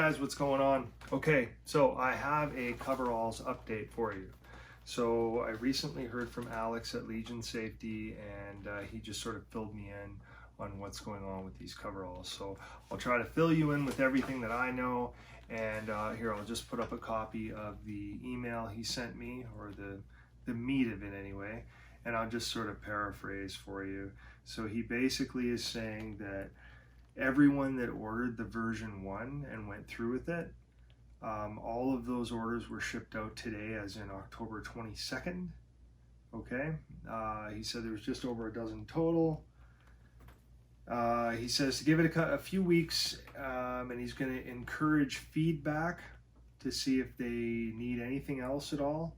guys, what's going on? Okay, so I have a Coveralls update for you. So I recently heard from Alex at Legion Safety, and he just sort of filled me in on what's going on with these coveralls. So I'll try to fill you in with everything that I know, and here I'll just put up a copy of the email he sent me, or the meat of it anyway, and I'll just sort of paraphrase for you. So he basically is saying that everyone that ordered the version 1 and went through with it, all of those orders were shipped out today, as in October 22nd. Okay, he said there was just over a dozen total. He says to give it a few weeks, and he's going to encourage feedback to see if they need anything else at all.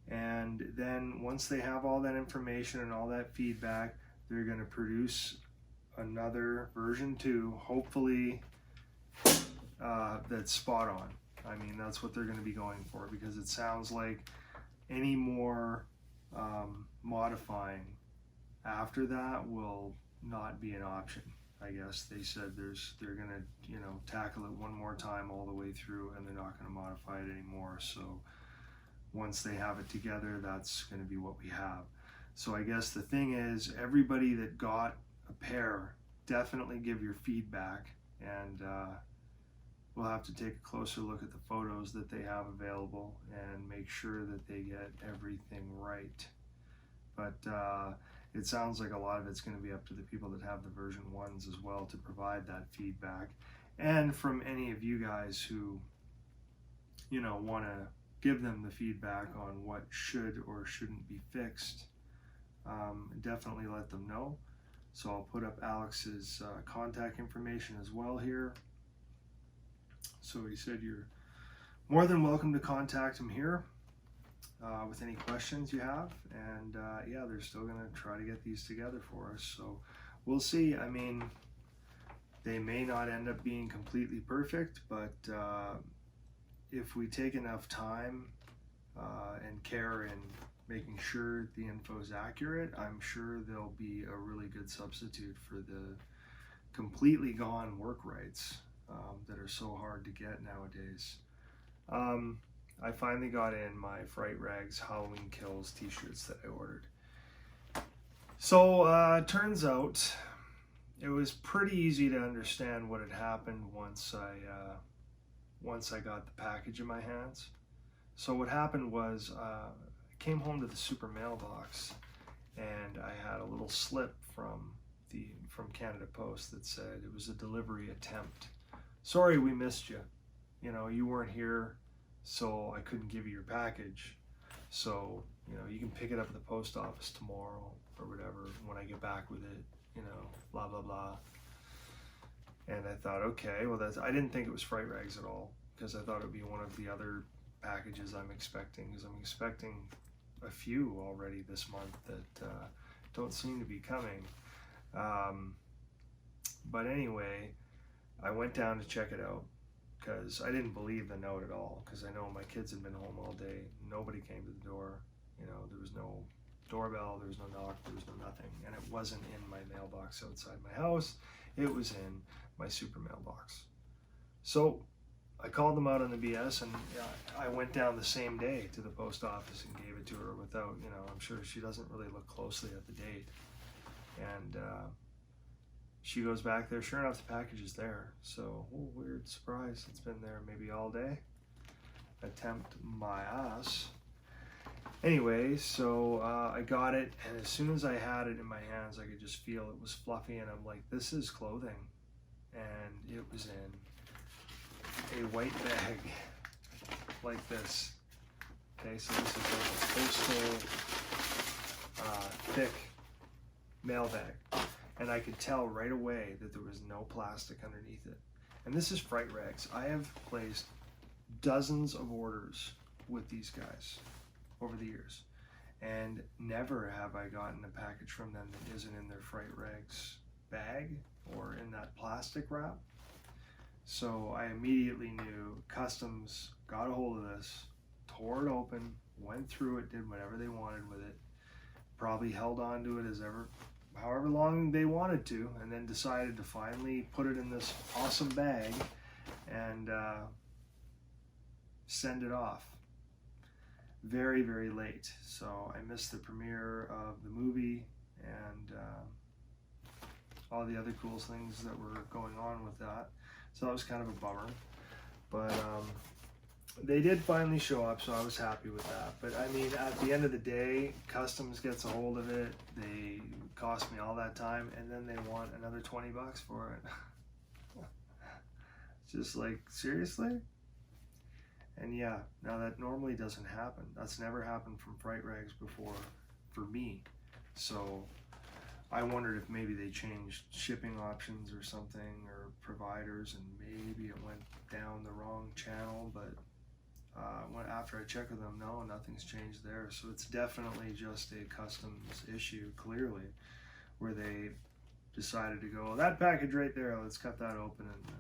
And then once they have all that information and all that feedback, they're going to produce another version 2, hopefully that's spot on. I mean, that's what they're going to be going for, because it sounds like any more modifying after that will not be an option. I guess they said they're going to, tackle it one more time all the way through, and they're not going to modify it anymore. So once they have it together, that's going to be what we have. So I guess the thing is, everybody that got a pair, definitely give your feedback, and we'll have to take a closer look at the photos that they have available and make sure that they get everything right. But it sounds like a lot of it's going to be up to the people that have the version 1s as well to provide that feedback, and from any of you guys who want to give them the feedback on what should or shouldn't be fixed. Definitely let them know. So I'll put up Alex's contact information as well here. So he said you're more than welcome to contact him here with any questions you have. And yeah, they're still going to try to get these together for us. So we'll see. I mean, they may not end up being completely perfect, but if we take enough time and care in making sure the info is accurate, I'm sure they'll be a really good substitute for the completely gone work rights that are so hard to get nowadays. I finally got in my Fright Rags Halloween Kills t-shirts that I ordered. So turns out it was pretty easy to understand what had happened once I got the package in my hands. So what happened was I came home to the super mailbox, and I had a little slip from Canada Post that said it was a delivery attempt. Sorry, we missed you. You weren't here, so I couldn't give you your package. So you can pick it up at the post office tomorrow or whatever when I get back with it. Blah blah blah. And I thought, okay, well, I didn't think it was Fright Rags at all, because I thought it would be one of the other packages I'm expecting, because I'm expecting a few already this month that don't seem to be coming. But anyway, I went down to check it out, because I didn't believe the note at all, because I know my kids had been home all day. Nobody came to the door. There was no doorbell, there was no knock, there was no nothing. And it wasn't in my mailbox outside my house. It was in my super mailbox. So I called them out on the BS, and I went down the same day to the post office and gave it to her without, I'm sure she doesn't really look closely at the date. And she goes back there, sure enough, the package is there. So, weird surprise, it's been there maybe all day. Attempt my ass. Anyway, so I got it, and as soon as I had it in my hands, I could just feel it was fluffy, and I'm like, this is clothing. And it was in a white bag like this. Okay, so this is like a postal thick mail bag, and I could tell right away that there was no plastic underneath it. And this is Fright Rags. I have placed dozens of orders with these guys over the years, and never have I gotten a package from them that isn't in their Fright Rags bag or in that plastic wrap. So I immediately knew Customs got a hold of this, tore it open, went through it, did whatever they wanted with it, probably held on to it however long they wanted to, and then decided to finally put it in this awesome bag and send it off very, very late. So I missed the premiere of the movie and all the other cool things that were going on with that. So that was kind of a bummer. But they did finally show up, so I was happy with that. But I mean, at the end of the day, Customs gets a hold of it. They cost me all that time, and then they want another $20 for it. Just like, seriously? And yeah, now that normally doesn't happen. That's never happened from Fright Rags before for me. So I wondered if maybe they changed shipping options or something, or providers, and maybe it went down the wrong channel. But after I checked with them, no, nothing's changed there. So it's definitely just a customs issue, clearly, where they decided to go, that package right there, let's cut that open and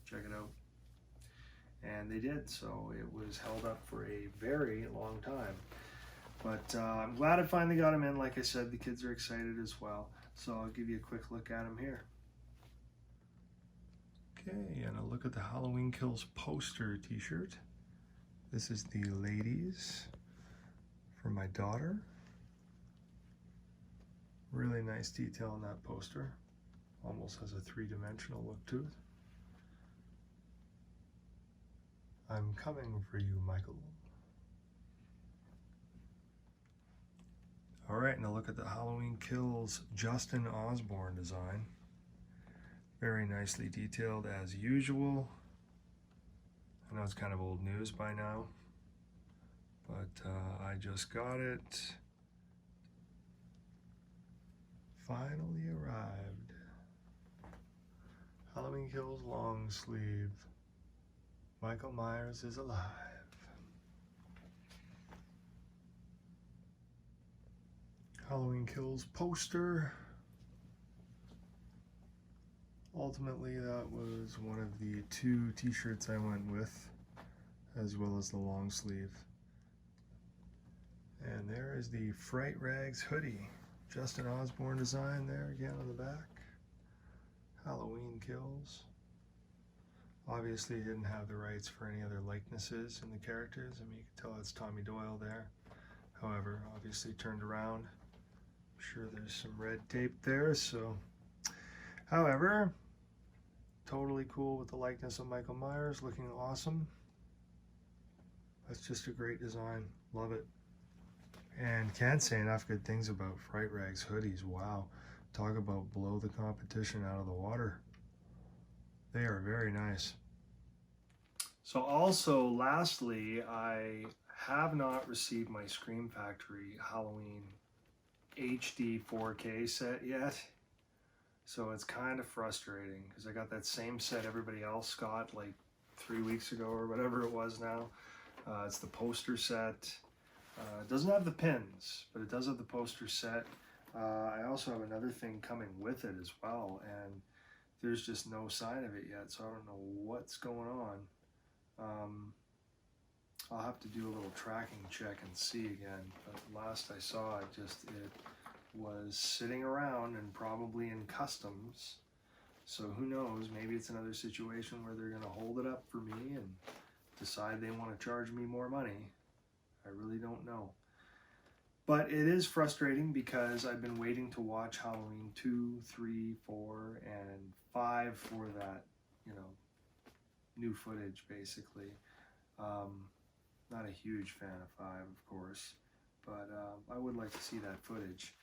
check it out. And they did, so it was held up for a very long time. But I'm glad I finally got them in. Like I said, the kids are excited as well. So I'll give you a quick look at them here. Okay, and a look at the Halloween Kills poster t-shirt. This is the ladies for my daughter. Really nice detail on that poster. Almost has a three-dimensional look to it. I'm coming for you, Michael. All right, now look at the Halloween Kills Justin Osborne design. Very nicely detailed as usual. I know it's kind of old news by now, but I just got it. Finally arrived. Halloween Kills long sleeve. Michael Myers is alive. Halloween Kills poster. Ultimately, that was one of the two t-shirts I went with, as well as the long sleeve. And there is the Fright Rags hoodie. Justin Osborne design there again on the back. Halloween Kills. Obviously, he didn't have the rights for any other likenesses in the characters. I mean, you can tell it's Tommy Doyle there. However, obviously turned around. I'm sure there's some red tape there, so. However, totally cool with the likeness of Michael Myers, looking awesome. That's just a great design. Love it. And can't say enough good things about Fright Rags hoodies. Wow. Talk about blow the competition out of the water. They are very nice. So also, lastly, I have not received my Scream Factory Halloween HD 4K set yet. So it's kind of frustrating because I got that same set everybody else got like 3 weeks ago or whatever it was now. It's the poster set. It doesn't have the pins, but it does have the poster set. I also have another thing coming with it as well, and there's just no sign of it yet, so I don't know what's going on. I'll have to do a little tracking check and see again, but last I saw it was sitting around and probably in customs, so who knows, maybe it's another situation where they're going to hold it up for me and decide they want to charge me more money. I really don't know. But it is frustrating because I've been waiting to watch Halloween 2, 3, 4, and 5 for that, new footage, basically. Not a huge fan of 5, of course, but I would like to see that footage.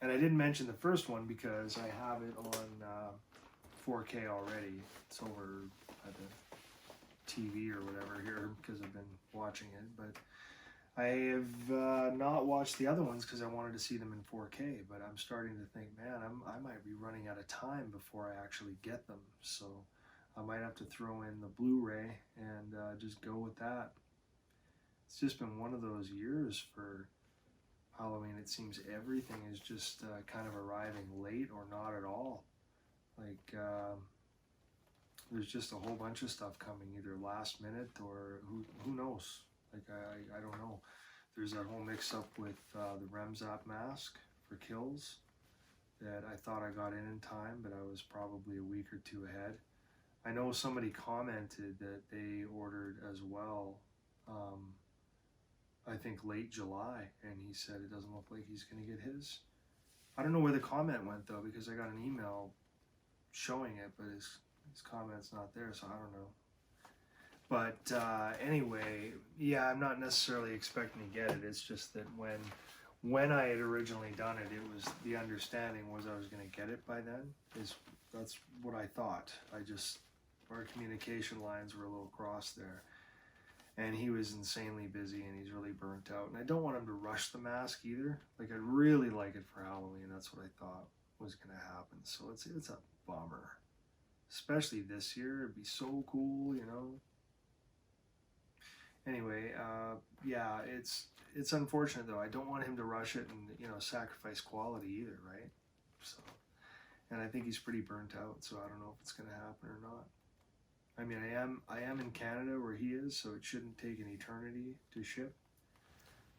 And I didn't mention the first one because I have it on 4K already. It's over at the TV or whatever here because I've been watching it, but I have not watched the other ones because I wanted to see them in 4K, but I'm starting to think, man, I might be running out of time before I actually get them, so I might have to throw in the Blu-ray and just go with that. It's just been one of those years for Halloween. It seems everything is just kind of arriving late or not at all. Like, there's just a whole bunch of stuff coming, either last minute or who knows. Like, I don't know. There's that whole mix-up with the Remzap mask for Kills that I thought I got in time, but I was probably a week or two ahead. I know somebody commented that they ordered as well, I think late July, and he said it doesn't look like he's going to get his. I don't know where the comment went though, because I got an email showing it, but his comment's not there, so I don't know. But anyway, yeah, I'm not necessarily expecting to get it. It's just that when I had originally done it, it was the understanding was I was going to get it by then. That's what I thought. Our communication lines were a little crossed there, and he was insanely busy and he's really burnt out. And I don't want him to rush the mask either. Like, I'd really like it for Halloween. That's what I thought was going to happen. So it's a bummer, especially this year. It'd be so cool, you know. Anyway, yeah, it's unfortunate though. I don't want him to rush it and, you know, sacrifice quality either, right? So, and I think he's pretty burnt out, so I don't know if it's going to happen or not. I mean, I am in Canada where he is, so it shouldn't take an eternity to ship.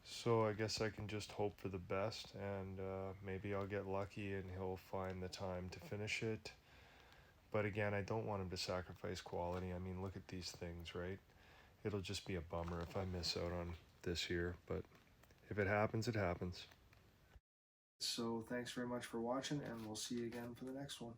So I guess I can just hope for the best, and maybe I'll get lucky and he'll find the time to finish it. But again, I don't want him to sacrifice quality. I mean, look at these things, right? It'll just be a bummer if I miss out on this year, but if it happens, it happens. So thanks very much for watching, and we'll see you again for the next one.